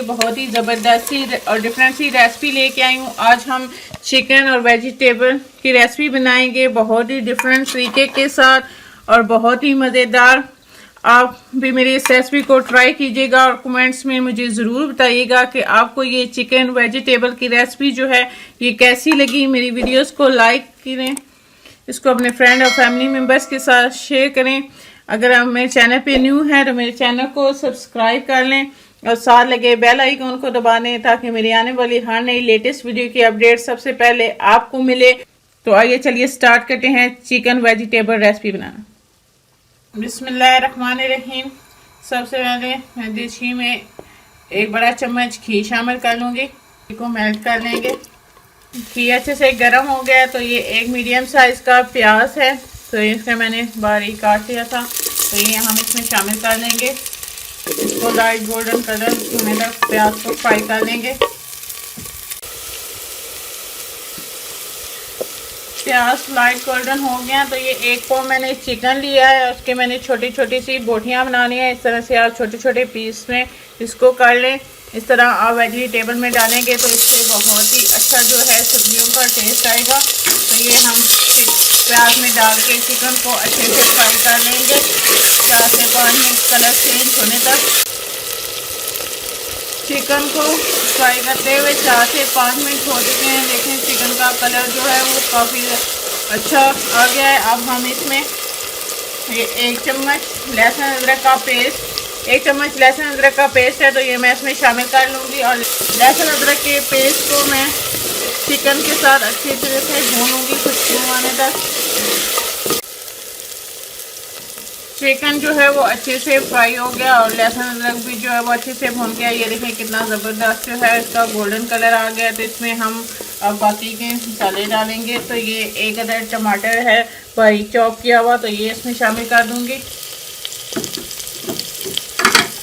बहुत ही ज़बरदस्त सी और डिफरेंट सी रेसिपी लेके आई हूँ। आज हम चिकन और वेजिटेबल की रेसिपी बनाएंगे बहुत ही डिफरेंट तरीके के साथ और बहुत ही मज़ेदार। आप भी मेरी इस रेसिपी को ट्राई कीजिएगा और कमेंट्स में मुझे ज़रूर बताइएगा कि आपको ये चिकन वेजिटेबल की रेसिपी जो है ये कैसी लगी। मेरी वीडियोस को लाइक करें, इसको अपने फ्रेंड और फैमिली मेम्बर्स के साथ शेयर करें। अगर आप मेरे चैनल पे न्यू हैं तो मेरे चैनल को सब्सक्राइब कर लें और साथ लगे बेल आइकन को दबा दें ताकि मेरी आने वाली हर नई लेटेस्ट वीडियो की अपडेट सबसे पहले आपको मिले। तो आइए चलिए स्टार्ट करते हैं चिकन वेजिटेबल रेसिपी बनाना। बिस्मिल्लाहिर्रहमानिर्रहीम। सबसे पहले मैं डिश में एक बड़ा चम्मच घी शामिल कर लूँगी। घी को मेल्ट कर लेंगे। घी अच्छे से गर्म हो गया तो ये एक मीडियम साइज का प्याज है, तो इसका मैंने बारीक काट लिया था, तो ये हम इसमें शामिल कर लेंगे। इसको लाइट गोल्डन कलर होने तक प्याज को फ्राई कर लेंगे। प्याज लाइट गोल्डन हो गया तो ये एक पाव मैंने चिकन लिया है, उसके मैंने छोटी छोटी सी बोटियां बनानी है। इस तरह से आप छोटे छोटे पीस में इसको कर लें। इस तरह आप वेजिटेबल में डालेंगे तो इससे बहुत ही अच्छा जो है सब्जियों का टेस्ट आएगा। तो ये हम प्याज में डाल के चिकन को अच्छे से फ्राई कर लेंगे 4 से 5 मिनट कलर चेंज होने तक। चिकन को फ्राई करते हुए 4 से 5 मिनट हो चुके हैं। देखें चिकन का कलर जो है वो काफ़ी अच्छा आ गया है। अब हम इसमें ये 1 चम्मच लहसुन अदरक का पेस्ट, 1 चम्मच लहसुन अदरक का पेस्ट है तो ये मैं इसमें शामिल कर लूँगी। और लहसुन अदरक के पेस्ट को मैं चिकन के साथ अच्छी तरह से भूनूंगी खुशबू आने तक। चिकन जो है वो अच्छे से फ्राई हो गया और लहसुन अदरक भी जो है वो अच्छे से भून गया। ये देखिए कितना ज़बरदस्त जो है इसका गोल्डन कलर आ गया। तो इसमें हम अब बाकी के मसाले डालेंगे। तो ये 1 अदद टमाटर है बारीक चॉप किया हुआ, तो ये इसमें शामिल कर दूंगी।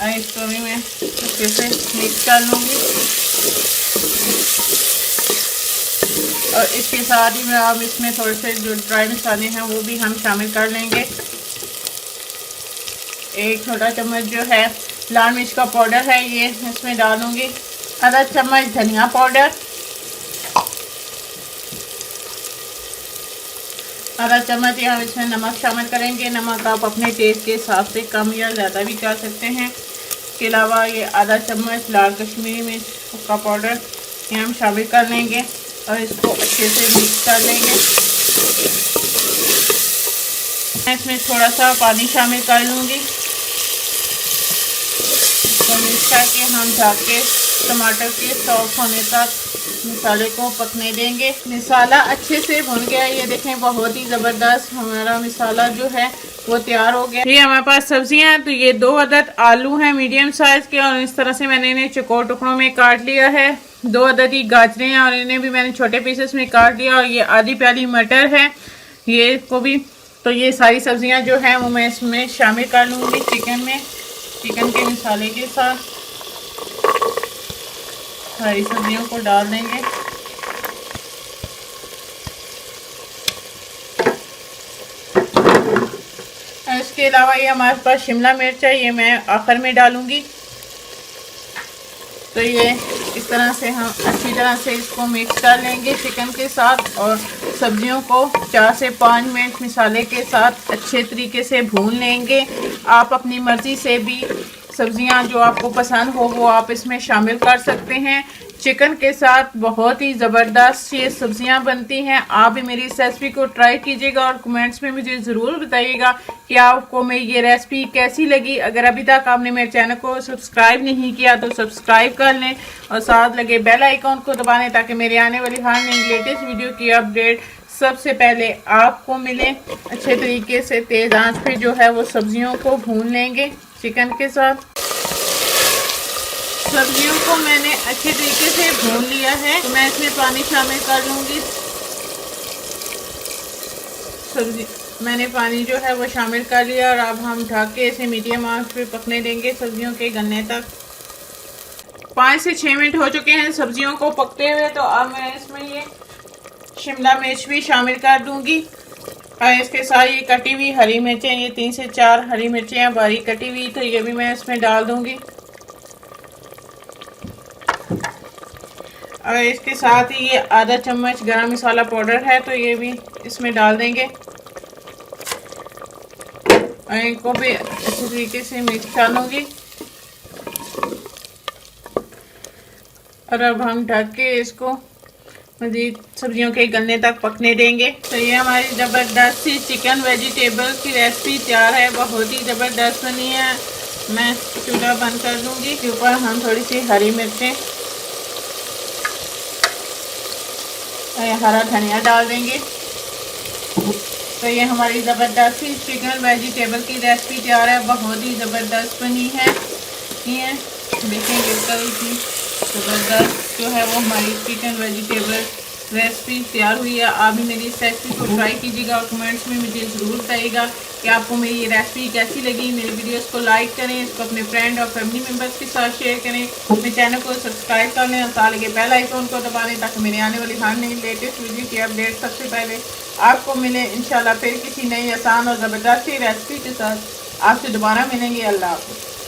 इसको भी मैं अच्छे से मिक्स कर लूँगी और इसके साथ ही मैं अब इसमें थोड़े से जो ड्राई मसाले हैं वो भी हम शामिल कर लेंगे। 1 छोटा चम्मच जो है लाल मिर्च का पाउडर है ये इसमें डालूंगी। आधा चम्मच धनिया पाउडर, आधा चम्मच हम इसमें नमक शामिल करेंगे। नमक आप अपने टेस्ट के हिसाब से कम या ज़्यादा भी कर सकते हैं। इसके अलावा ये आधा चम्मच लाल कश्मीरी मिर्च का पाउडर ये हम शामिल कर लेंगे और इसको अच्छे से मिक्स कर लेंगे। मैं इसमें थोड़ा सा पानी शामिल कर लूँगी। इसको मिक्स करके हम ढक के टमाटर के सॉफ्ट होने तक मसाले को पकने देंगे। मसाला अच्छे से भुन गया। ये देखें बहुत ही ज़बरदस्त हमारा मसाला जो है वो तैयार हो गया। ये हमारे पास सब्जियां हैं तो ये 2 अदद आलू हैं मीडियम साइज के और इस तरह से मैंने इन्हें चौकोर टुकड़ों में काट लिया है। 2 अदद ही गाजरें हैं और इन्हें भी मैंने छोटे पीसेस में काट लिया। और ये आधी प्याली मटर है ये को भी। तो ये सारी सब्जियां जो हैं वो मैं इसमें शामिल कर लूँगी चिकन में। चिकन के मसाले के साथ सारी सब्जियों को डाल देंगे। इसके अलावा ये हमारे पास शिमला मिर्च है, ये मैं आखिर में डालूंगी। तो ये इस तरह से हम अच्छी तरह से इसको मिक्स कर लेंगे चिकन के साथ और सब्जियों को 4 से 5 मिनट मसाले के साथ अच्छे तरीके से भून लेंगे। आप अपनी मर्ज़ी से भी सब्जियां जो आपको पसंद हो वो आप इसमें शामिल कर सकते हैं। चिकन के साथ बहुत ही ज़बरदस्त ये सब्जियां बनती हैं। आप भी मेरी इस रेसिपी को ट्राई कीजिएगा और कमेंट्स में मुझे ज़रूर बताइएगा कि आपको मेरी ये रेसिपी कैसी लगी। अगर अभी तक आपने मेरे चैनल को सब्सक्राइब नहीं किया तो सब्सक्राइब कर लें और साथ लगे बेल आइकन को दबा लें ताकि मेरे आने वाली हर नई लेटेस्ट वीडियो की अपडेट सबसे पहले आपको मिले। अच्छे तरीके से तेज़ आंच पे जो है वो सब्जियों को भून लेंगे चिकन के साथ। सब्जियों को मैंने अच्छे तरीके से भून लिया है तो मैं इसमें पानी शामिल कर लूँगी। सब्जी मैंने पानी जो है वो शामिल कर लिया और अब हम ढक के इसे मीडियम आंच पे पकने देंगे सब्जियों के गलने तक। 5 से 6 मिनट हो चुके हैं सब्जियों को पकते हुए। तो अब मैं इसमें ये शिमला मिर्च भी शामिल कर दूंगी और इसके साथ ये कटी हुई हरी मिर्चें, ये 3 से 4 हरी मिर्चें हैं बारीक कटी हुई, तो ये भी मैं इसमें डाल दूंगी। और इसके साथ ही ये आधा चम्मच गरम मसाला पाउडर है, तो ये भी इसमें डाल देंगे और इनको भी अच्छे तरीके से मिक्स कर लूँगी। और अब हम ढक के इसको मज़ीद सब्जियों के गलने तक पकने देंगे। तो ये हमारी ज़बरदस्त सी चिकन वेजिटेबल की रेसिपी तैयार है, बहुत ही ज़बरदस्त बनी है। मैं चूल्हा बंद कर दूंगी। इसके ऊपर हम थोड़ी सी हरी मिर्चें और हरा धनिया डाल देंगे। तो ये हमारी ज़बरदस्त सी चिकन वेजिटेबल की रेसिपी तैयार है, बहुत ही ज़बरदस्त बनी है। ये देखें बिल्कुल ही ज़बरदस्त जो है वो हमारी चिकन वेजिटेबल रेसिपी तैयार हुई है। आप भी मेरी इस रेसिपी को ट्राई कीजिएगा और कमेंट्स में मुझे ज़रूर बताइएगा कि आपको मेरी ये रेसिपी कैसी लगी। मेरे वीडियोस को लाइक करें, इसको अपने फ्रेंड और फैमिली मेम्बर्स के साथ शेयर करें, अपने चैनल को सब्सक्राइब कर लें और साथ लगे बेल आइकन को दबा लें ताकि मेरे आने वाली हर नई लेटेस्ट वीडियो की अपडेट सबसे पहले आपको मिले। इंशाल्लाह फिर किसी नई आसान और ज़बरदस्त रेसिपी के साथ आपसे दोबारा मिलेंगे। अल्लाह हाफ़िज़।